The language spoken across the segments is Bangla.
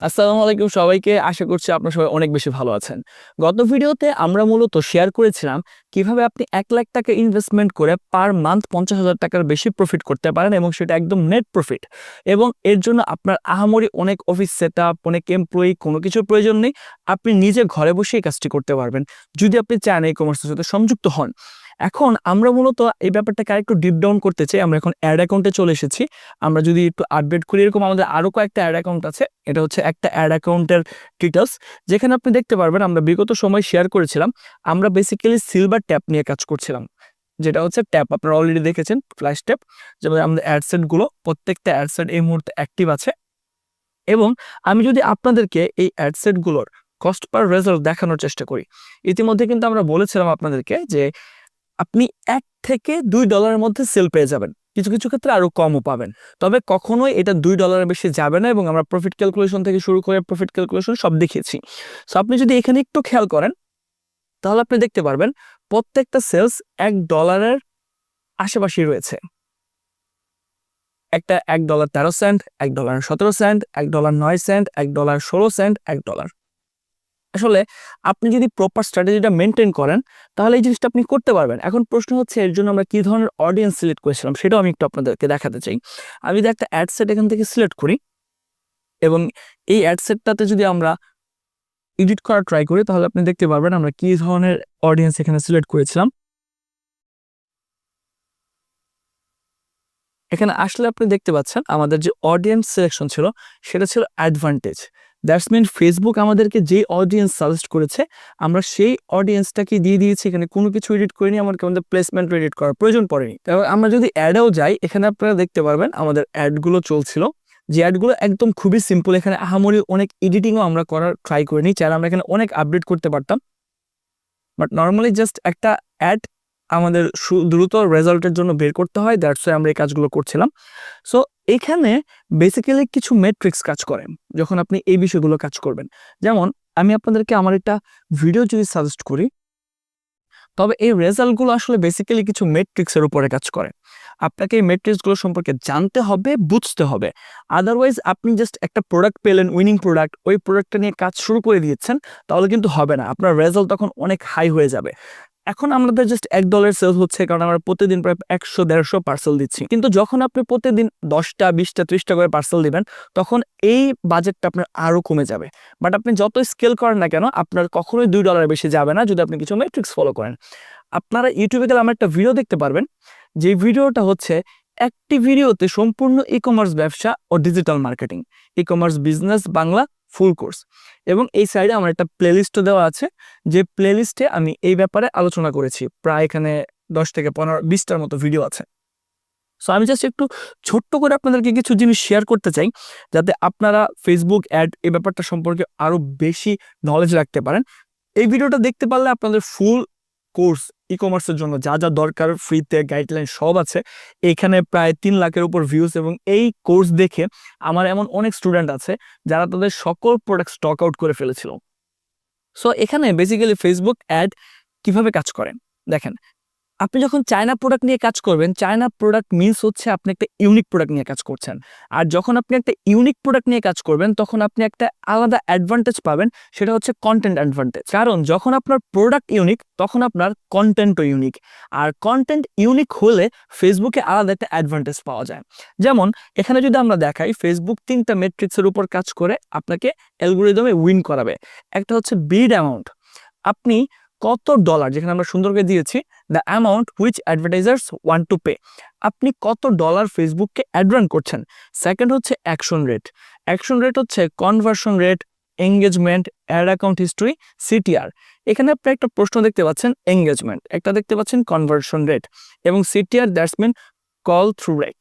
আসসালামু আলাইকুম সবাইকে। আশা করছি আপনারা সবাই অনেক বেশি ভালো আছেন। গত ভিডিওতে আমরা মূলত শেয়ার করেছিলাম কিভাবে আপনি ৳১,০০,০০০ ইনভেস্টমেন্ট করে পার মান্থ ৳৫০,০০০ বেশি প্রফিট করতে পারেন এবং সেটা একদম নেট প্রফিট। এবং এর জন্য আপনার আহামরি অনেক অফিস সেটআপ, অনেক এমপ্লয়ি কোনো কিছুর প্রয়োজন নেই। আপনি নিজে ঘরে বসে এই কাজটি করতে পারবেন। যদি আপনি চান এই কমার্সের সাথে সংযুক্ত হন। এখন আমরা মূলত এই ব্যাপারটাকে আরেকটু ডিপ ডাউন করতে চাই। আমরা এখন অ্যাড অ্যাকাউন্টে চলে এসেছি। আমরা যদি একটু আপডেট করি, এরকম আমাদের আরো কয়েকটা অ্যাড অ্যাকাউন্ট আছে। এটা হচ্ছে একটা অ্যাড অ্যাকাউন্টের ডিটেইলস, যেখানে আপনি দেখতে পারবেন আমরা বিগত সময় শেয়ার করেছিলাম। আমরা বেসিক্যালি সিলভার ট্যাপ নিয়ে কাজ করছিলাম। যেটা হচ্ছে ট্যাপ আপনারা অলরেডি দেখেছেন, ফ্ল্যাশ ট্যাপ। যেমন আমাদের অ্যাডসেট গুলো, প্রত্যেকটা অ্যাডসেট এই মুহূর্তে অ্যাক্টিভ আছে। এবং আমি যদি আপনাদেরকে এই অ্যাডসেট গুলোর কস্ট পার রেজাল্ট দেখানোর চেষ্টা করি। ইতিমধ্যে কিন্তু আমরা বলেছিলাম আপনাদেরকে যে আপনি $1 থেকে $2 এর মধ্যে সেল পেয়ে যাবেন। কিছু, কিছু ক্ষেত্রে আরো কমও পাবেন। তবে কখনোই এটা $2 এর বেশি যাবে না এবং আমরা প্রফিট ক্যালকুলেশন থেকে শুরু করে প্রফিট ক্যালকুলেশন সব দেখিয়েছি। সো আপনি যদি এখানে একটু খেয়াল করেন, তাহলে আপনি দেখতে পারবেন প্রত্যেকটা সেলস $1 এর আশেপাশেই রয়েছে। একটা $1.13, $1.17, $1.09, $1.16, $1। আসলে আপনি যদি প্রপার স্ট্র্যাটেজিটা মেইনটেইন করেন, তাহলে এই জিনিসটা আপনি করতে পারবেন। এখন প্রশ্ন হচ্ছে এর জন্য আমরা কি ধরনের অডিয়েন্স সিলেক্ট করেছিলাম সেটাও আমি একটু আপনাদেরকে দেখাতে চাই। আমি যদি একটা অ্যাড সেট এখান থেকে সিলেক্ট করি এবং এই অ্যাড সেটটাতে যদি আমরা এডিট করা ট্রাই করি, তাহলে আপনি দেখতে পারবেন আমরা কি ধরনের অডিয়েন্স এখানে সিলেক্ট করেছিলাম। এখানে আসলে আপনি দেখতে পাচ্ছেন আমাদের যে অডিয়েন্স সিলেকশন ছিল সেটা ছিল অ্যাডভান্টেজ। দ্যাটস মিন ফেসবুক আমাদেরকে যে অডিয়েন্স সাজেস্ট করেছে আমরা সেই অডিয়েন্সটাকে দিয়ে দিয়েছি। এখানে কোনো কিছু এডিট করিনি, আমাদের প্লেসমেন্ট এডিট করার প্রয়োজন পড়েনি। তবে আমরা যদি অ্যাডেও যাই, এখানে আপনারা দেখতে পারবেন আমাদের অ্যাডগুলো চলছিল, যে অ্যাডগুলো একদম খুবই সিম্পল। এখানে আহামরি অনেক এডিটিংও আমরা করার ট্রাই করিনি, চাইলে আমরা এখানে অনেক আপডেট করতে পারতাম। বাট নর্মালি জাস্ট একটা অ্যাড আমাদের দ্রুত রেজাল্টের জন্য বের করতে হয়, দ্যাটস ওয়াই আমরা এই কাজগুলো করছিলাম। সো এখানে বেসিক্যালি কিছু মেট্রিক্স কাজ করে যখন আপনি এই বিষয়গুলো কাজ করবেন। যেমন আমি আপনাদেরকে আমার একটা ভিডিও যদি সাজেস্ট করি, তবে এই রেজাল্টগুলো আসলে বেসিক্যালি কিছু মেট্রিক্সের উপরে কাজ করে। আপনাকে এই মেট্রিক্সগুলো সম্পর্কে জানতে হবে, বুঝতে হবে। আদারওয়াইজ আপনি জাস্ট একটা প্রোডাক্ট পেলেন, উইনিং প্রোডাক্ট, ওই প্রোডাক্টটা নিয়ে কাজ শুরু করে দিয়েছেন, তাহলে কিন্তু হবে না। আপনার রেজাল্ট তখন অনেক হাই হয়ে যাবে। এখন আমাদের জাস্ট $1 সেল হচ্ছে কারণ আমরা প্রতিদিন প্রায় 100-150 পার্সেল দিচ্ছি। কিন্তু যখন আপনি প্রতিদিন 10টা, 20টা, 30টা করে পার্সেল দিবেন, তখন এই বাজেটটা আপনার আরো কমে যাবে। বাট আপনি যত স্কেল করেন না কেন, আপনার কখনোই $2 বেশি যাবে না যদি আপনি কিছু মেট্রিক্স ফলো করেন। আপনারা ইউটিউবে গেলে আমার একটা ভিডিও দেখতে পারবেন, যে ভিডিওটা হচ্ছে একটি ভিডিওতে সম্পূর্ণ ই-কমার্স ব্যবসা ও digital marketing, e-commerce business Bangla full course. এবং এই সাইডে আমার একটা প্লেলিস্টও দেওয়া আছে, যে প্লেলিস্টে আমি এই ব্যাপারে আলোচনা করেছি। প্রায় এখানে 10 থেকে 15-20টার মতো ভিডিও আছে। সো আমি জাস্ট একটু ছোট্ট করে আপনাদেরকে কিছু জিনিস শেয়ার করতে চাই, যাতে আপনারা ফেসবুক অ্যাড এই ব্যাপারটা সম্পর্কে আরো বেশি নলেজ রাখতে পারেন। এই ভিডিওটা দেখতে পারলে আপনাদের ফুল কোর্স, ই-কমার্সের জন্য যা যা দরকার ফ্রিতে গাইডলাইন সব আছে। এখানে প্রায় 3 লাখের উপর ভিউজ, এবং এই কোর্স দেখে আমার এমন অনেক স্টুডেন্ট আছে যারা তাদের সকল প্রোডাক্ট স্টক আউট করে ফেলেছিল। সো এখানে বেসিক্যালি ফেসবুক অ্যাড কিভাবে কাজ করে দেখেন। আপনি যখন চায়না প্রোডাক্ট নিয়ে কাজ করবেন, চায়না প্রোডাক্ট মিন্স হচ্ছে আপনি একটা ইউনিক প্রোডাক্ট নিয়ে কাজ করছেন। আর যখন আপনি একটা ইউনিক প্রোডাক্ট নিয়ে কাজ করবেন, তখন আপনি একটা আলাদা অ্যাডভান্টেজ পাবেন, সেটা হচ্ছে কন্টেন্ট অ্যাডভান্টেজ। কারণ যখন আপনার প্রোডাক্ট ইউনিক, তখন আপনার কন্টেন্টও ইউনিক। আর কন্টেন্ট ইউনিক হলে ফেসবুকে আলাদা একটা অ্যাডভান্টেজ পাওয়া যায়। যেমন এখানে যদি আমরা দেখাই, ফেসবুক 3টা মেট্রিক্সের উপর কাজ করে আপনাকে অ্যালগরিদমে উইন করাবে। একটা হচ্ছে বিড অ্যামাউন্ট, আপনি কত ডলার, যেখানে আমরা সুন্দর করে দিয়েছি the amount which advertisers want to pay, আপনি কত ডলার ফেসবুককে অ্যাড রান করছেন। সেকেন্ড হচ্ছে অ্যাকশন রেট। অ্যাকশন রেট হচ্ছে conversion rate, engagement, ad account history, CTR. এখানে আপনি একটা প্রশ্ন দেখতে পাচ্ছেন এঙ্গেজমেন্ট, একটা দেখতে পাচ্ছেন কনভার্সন রেট, এবং CTR that's mean click through rate.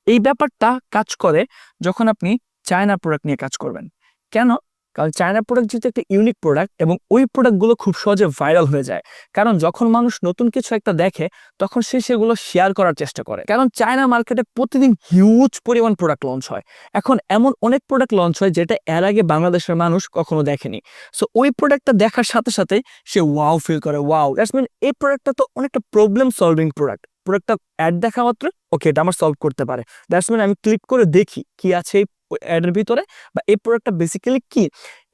এই ব্যাপারটা কাজ করে যখন আপনি চায়না প্রোডাক্ট নিয়ে কাজ করবেন। কেন? কারণ চায়না প্রোডাক্ট যেহেতু একটা ইউনিক প্রোডাক্ট, এবং ওই প্রোডাক্টগুলো খুব সহজে ভাইরাল হয়ে যায়। কারণ যখন মানুষ নতুন কিছু একটা দেখে, তখন সে সেগুলো শেয়ার করার চেষ্টা করে। কারণ চায়না মার্কেটে প্রতিদিন হিউজ পরিমাণ প্রোডাক্ট লঞ্চ হয়। এখন এমন অনেক প্রোডাক্ট লঞ্চ হয় যেটা এর আগে বাংলাদেশের মানুষ কখনো দেখেনি। সো ওই প্রোডাক্টটা দেখার সাথে সাথে সে ওয়াও ফিল করে, ওয়াও দ্যাটস মিন এই প্রোডাক্টটা তো অনেকটা প্রবলেম সলভিং প্রোডাক্টটা অ্যাড দেখা মাত্র ওকে এটা আমার সলভ করতে পারে। দ্যাটস মিন আমি ক্লিক করে দেখি কি আছে এই অ্যাডের ভিতরে, বা এই প্রোডাক্টটা বেসিক্যালি কি,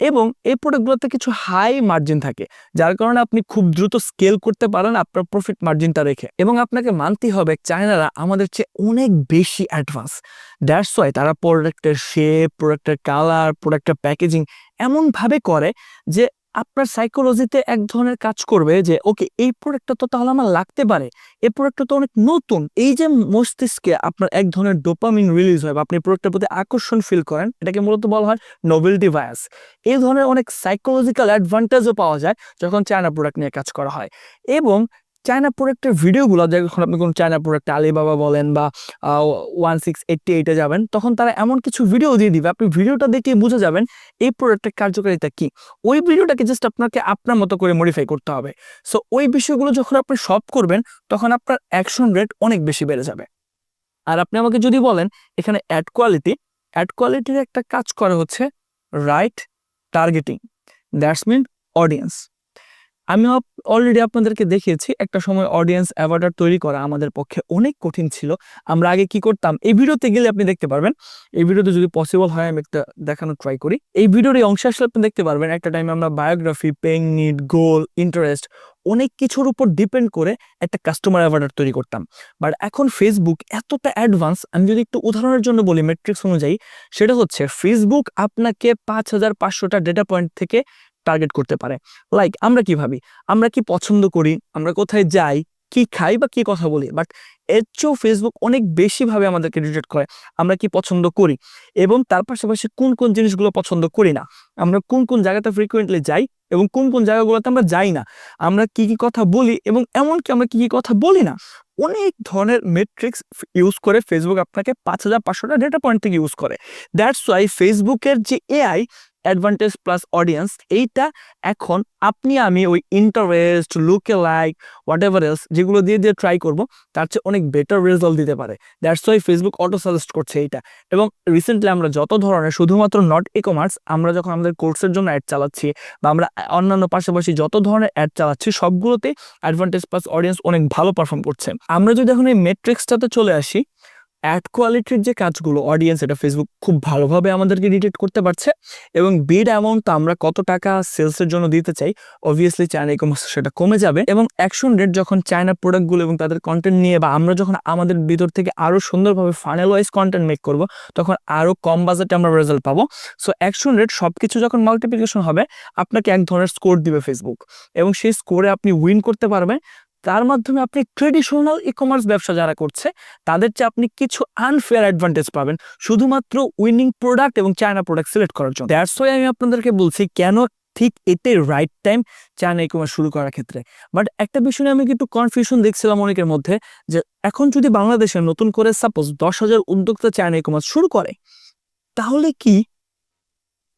এবং এই প্রোডাক্টগুলোতে কিছু হাই মার্জিন থাকে, যার কারণে আপনি খুব দ্রুত স্কেল করতে পারেন আপনার প্রফিট মার্জিনটা রেখে। এবং আপনাকে মানতেই হবে চায়নারা আমাদের চেয়ে অনেক বেশি অ্যাডভান্স। দ্যাটস ওয়াই তারা প্রোডাক্টের শেপ, প্রোডাক্টের কালার, প্রোডাক্টের প্যাকেজিং এমনভাবে করে যে আপনার সাইকোলজিতে এক ধরনের কাজ করবে যে ওকে, এই প্রোডাক্টটা তো তাহলে আমার লাগতে পারে, এই প্রোডাক্টটা তো অনেক নতুন। এই যে মস্তিষ্কে আপনার এক ধরনের ডোপামিন রিলিজ হয় বা আপনি প্রোডাক্টের প্রতি আকর্ষণ ফিল করেন, এটাকে মূলত বলা হয় নোভেলটি বায়াস। এই ধরনের অনেক সাইকোলজিক্যাল অ্যাডভান্টেজও পাওয়া যায় যখন চায়না প্রোডাক্ট নিয়ে কাজ করা হয়। এবং চায়না প্রোডাক্টের ভিডিওগুলো, যখন আপনি কোনো চায়না প্রোডাক্ট আলিবাবা বলেন বা 1688-এ যাবেন, তখন তারা এমন কিছু ভিডিও দিয়ে দিবে, আপনি ভিডিওটা দেখে বুঝে যাবেন এই প্রোডাক্টের কার্যকারিতা কি। ওই ভিডিওটাকে জাস্ট আপনাকে আপনার মতো করে মডিফাই করতে হবে। সো ওই বিষয়গুলো যখন আপনি সলভ করবেন, তখন আপনার অ্যাকশন রেট অনেক বেশি বেড়ে যাবে। আর আপনি আমাকে যদি বলেন এখানে অ্যাড কোয়ালিটির একটা কাজ করা হচ্ছে right targeting, that's mean audience. আমি অলরেডি আপনাদেরকে দেখিয়েছি একটা সময় অডিয়েন্স অ্যাভাটার তৈরি করা আমাদের পক্ষে অনেক কঠিন ছিল। আমরা আগে কি করতাম, এই ভিডিওতে গেলে আপনি দেখতে পারবেন, এই ভিডিওতে যদি পসিবল হয় আমি একটা দেখানো ট্রাই করি। এই ভিডিওর এই অংশে আসলে আপনি দেখতে পারবেন একটা টাইমে আমরা বায়োগ্রাফি, পেইং নিড, গোল, ইন্টারেস্ট অনেক কিছুর উপর ডিপেন্ড করে একটা কাস্টমার অ্যাভাটার তৈরি করতাম। বাট এখন ফেসবুক এতটা অ্যাডভান্স, আমি যদি একটু উদাহরণের জন্য বলি ম্যাট্রিক্স অনুযায়ী, সেটা হচ্ছে ফেসবুক আপনাকে 5500টা ডেটা পয়েন্ট থেকে টার্গেট করতে পারে। লাইক আমরা কি ভাবি, আমরা কি পছন্দ করি, আমরা কোথায় যাই, কি খাই বা কি কথা বলি, বাট এর চেয়েও ফেসবুক অনেক বেশিভাবে আমাদেরকে ডিটেক্ট করে আমরা কি পছন্দ করি, এবং তার পাশাপাশি কোন কোন জিনিসগুলো পছন্দ করি না, আমরা কোন কোন জায়গাতে ফ্রিকুয়েন্টলি যাই এবং কোন কোন জায়গাগুলোতে আমরা যাই না, আমরা কি কি কথা বলি এবং এমনকি আমরা কি কি কথা বলি না। অনেক ধরনের মেট্রিক্স ইউজ করে ফেসবুক আপনাকে 5500টা ডেটা পয়েন্ট থেকে ইউজ করে। দ্যাটস ওয়াই ফেসবুকের যে এআই অ্যাডভান্টেজ প্লাস অডিয়েন্স, এইটা এখন আপনি আমি ওই ইন্টারেস্ট, লুকে লাইক, হোয়াট এভার এলস যেগুলো দিয়ে দিয়ে ট্রাই করব, তার চেয়ে অনেক বেটার রেজাল্ট দিতে পারে। That's why Facebook auto suggest করছে এইটা। এবং রিসেন্টলি আমরা যত ধরনের, শুধুমাত্র নট ই কমার্স, আমরা যখন আমাদের কোর্সের জন্য অ্যাড চালাচ্ছি বা আমরা অন্যান্য পাশাপাশি যত ধরনের অ্যাড চালাচ্ছি, সবগুলোতে অ্যাডভান্টেজ প্লাস অডিয়েন্স অনেক ভালো পারফর্ম করছে। আমরা যদি এখন এই মেট্রিক্সটাতে চলে আসি, অ্যাড কোয়ালিটির যে কাজগুলো অডিয়েন্স, এটা ফেসবুক খুব ভালোভাবে আমাদেরকে ডিটেক্ট করতে পারছে। এবং বিড অ্যামাউন্ট আমরা কত টাকা সেলসের জন্য দিতে চাই, অবভিয়াসলি চায়না ই কমার্স সেটা কমে যাবে। এবং অ্যাকশন রেট যখন চায়না প্রোডাক্টগুলো এবং তাদের কন্টেন্ট নিয়ে, বা আমরা যখন আমাদের ভিতর থেকে আরো সুন্দরভাবে ফানেল ওয়াইজ কন্টেন্ট মেক করব, তখন আরো কম বাজেটে আমরা রেজাল্ট পাবো। সো অ্যাকশন রেট সবকিছু যখন মাল্টিপ্লিকেশন হবে, আপনাকে এক ধরনের স্কোর দিবে ফেসবুক, এবং সেই স্কোরে আপনি উইন করতে পারবেন। তার মাধ্যমে আপনি ট্রেডিশনাল ই কমার্স ব্যবসা যারা করছে, তাদের চেয়ে আপনি কিছু আনফেয়ার অ্যাডভান্টেজ পাবেন শুধুমাত্র উইনিং প্রোডাক্ট এবং চায়না প্রোডাক্ট সিলেক্ট করার জন্য। দ্যাটস ওয়াই আমি আপনাদেরকে বলছি কেন ঠিক এটাই right time China e commerce শুরু করার ক্ষেত্রে। বাট একটা বিষয় আমি একটু কনফিউশন দেখছিলাম অনেকের মধ্যে, যে এখন যদি বাংলাদেশে নতুন করে সাপোজ 10,000 উদ্যোক্তা চায়না ই কমার্স শুরু করে, তাহলে কি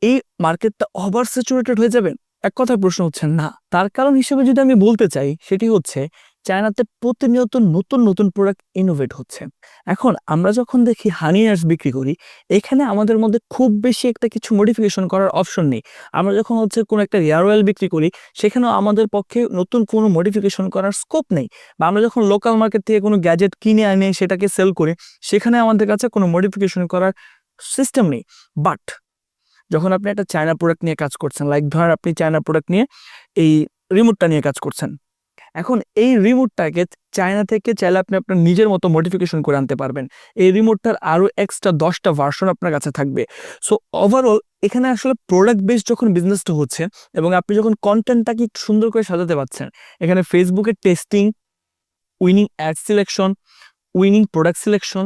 এই মার্কেটটা ওভার স্যাচুরেটেড হয়ে যাবে? এক কথায় প্রশ্ন হচ্ছে না। তার কারণ হিসেবে যদি আমি বলতে চাই, সেটি হচ্ছে চায়নাতে প্রতিনিয়ত নতুন নতুন প্রোডাক্ট ইনোভেট হচ্ছে। এখন আমরা যখন দেখি হানি নাটস বিক্রি করি, এখানে আমাদের মধ্যে খুব বেশি একটা কিছু মডিফিকেশন করার অপশন নেই। আমরা যখন হচ্ছে কোনো একটা হেয়ার অয়েল বিক্রি করি, সেখানেও আমাদের পক্ষে নতুন কোনো মডিফিকেশন করার স্কোপ নেই। বা আমরা যখন লোকাল মার্কেট থেকে কোনো গ্যাজেট কিনে আনে সেটাকে সেল করি, সেখানে আমাদের কাছে কোনো মডিফিকেশন করার সিস্টেম নেই। বাট যখন আপনি একটা চায়না প্রোডাক্ট নিয়ে কাজ করছেন, লাইক ধরেন আপনি চায়না প্রোডাক্ট নিয়ে এই রিমোটটা নিয়ে কাজ করছেন, এখন এই রিমোটটাকে চায়না থেকে চাইলে আপনি আপনার নিজের মতো মডিফিকেশন করে আনতে পারবেন। এই রিমোটটার আরো এক্সট্রা 10টা ভার্সন আপনার কাছে থাকবে। সো ওভারঅল এখানে আসলে প্রোডাক্ট বেস যখন বিজনেসটা হচ্ছে, এবং আপনি যখন কন্টেন্টটাকে একটু সুন্দর করে সাজাতে পারছেন, এখানে ফেসবুকের testing, winning ad selection, winning product selection,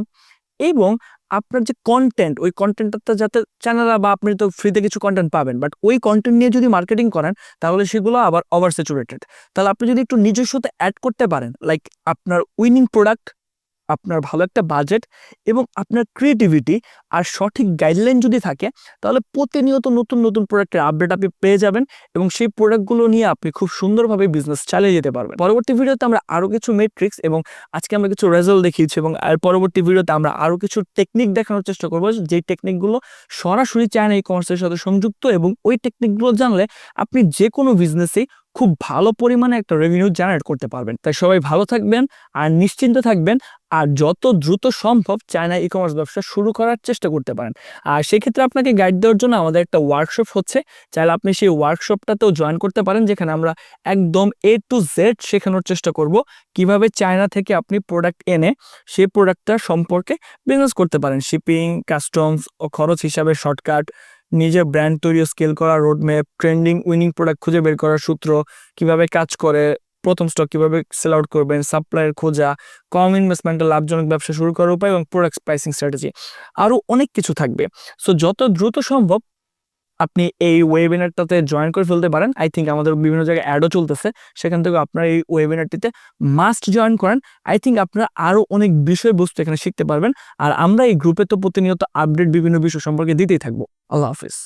এবং আপনার যে কন্টেন্ট, ওই কন্টেন্টটা যাতে চ্যানেল, বা আপনি তো ফ্রিতে কিছু কন্টেন্ট পাবেন, বাট ওই কন্টেন্ট নিয়ে যদি মার্কেটিং করেন, তাহলে সেগুলো আবার ওভার স্যাচুরেটেড। তাহলে আপনি যদি একটু নিজস্বতা অ্যাড করতে পারেন, লাইক আপনার উইনিং প্রোডাক্ট, আপনার ভালো একটা বাজেট এবং আপনার ক্রিয়েটিভিটি আর সঠিক গাইডলাইন যদি থাকে, তাহলে প্রতিনিয়ত নতুন নতুন প্রোডাক্টের আপডেট আপনি পেয়ে যাবেন, এবং সেই প্রোডাক্টগুলো নিয়ে আপনি খুব সুন্দরভাবে বিজনেস চালিয়ে যেতে পারবেন। পরবর্তী ভিডিওতে আমরা আরও কিছু মেট্রিক্স, এবং আজকে আমরা কিছু রেজাল্ট দেখিয়েছি, এবং পরবর্তী ভিডিওতে আমরা আরও কিছু টেকনিক দেখানোর চেষ্টা করবো, যেই টেকনিকগুলো সরাসরি চায়না ই কমার্সের সাথে সংযুক্ত, এবং ওই টেকনিকগুলো জানলে আপনি যে কোনো বিজনেসেই খুব ভালো পরিমাণে একটা রেভিনিউ জেনারেট করতে পারবেন। তাই সবাই ভালো থাকবেন আর নিশ্চিন্ত থাকবেন, আর যত দ্রুত সম্ভব চায়না ই কমার্স ব্যবসা শুরু করার চেষ্টা করতে পারেন। আর সেক্ষেত্রে আপনাকে গাইড দেওয়ার জন্য আমাদের একটা ওয়ার্কশপ হচ্ছে, চাইলে আপনি সেই ওয়ার্কশপটাতেও জয়েন করতে পারেন, যেখানে আমরা একদম A to Z শেখানোর চেষ্টা করব কিভাবে চায়না থেকে আপনি প্রোডাক্ট এনে সেই প্রোডাক্টটা সম্পর্কে বিজনেস করতে পারেন। শিপিং, কাস্টমস ও খরচ হিসাবে শর্টকাট, নিজের ব্র্যান্ড তৈরি স্কেল করা রোডম্যাপ, ট্রেন্ডিং উইনিং প্রোডাক্ট খুঁজে বের করার সূত্র, কিভাবে কাজ করে, প্রথম স্টক কিভাবে সেল আউট করবেন, সাপ্লায়ার খোঁজা, কম ইনভেস্টমেন্টে লাভজনক ব্যবসা শুরু করার উপায় এবং প্রোডাক্ট প্রাইসিং স্ট্র্যাটেজি, আরও অনেক কিছু থাকবে। সো যত দ্রুত সম্ভব আপনি এই ওয়েবিনারটাতে জয়েন করে ফেলতে পারেন। আই থিঙ্ক আমাদের বিভিন্ন জায়গায় অ্যাডও চলতেছে, সেখান থেকে আপনারা এই ওয়েবিনারটিতে মাস্ট জয়েন করেন। আই থিঙ্ক আপনারা আরও অনেক বিষয়বস্তু এখানে শিখতে পারবেন। আর আমরা এই গ্রুপে তো প্রতিনিয়ত আপডেট বিভিন্ন বিষয় সম্পর্কে দিতেই থাকবো। আল্লাহ হাফিজ।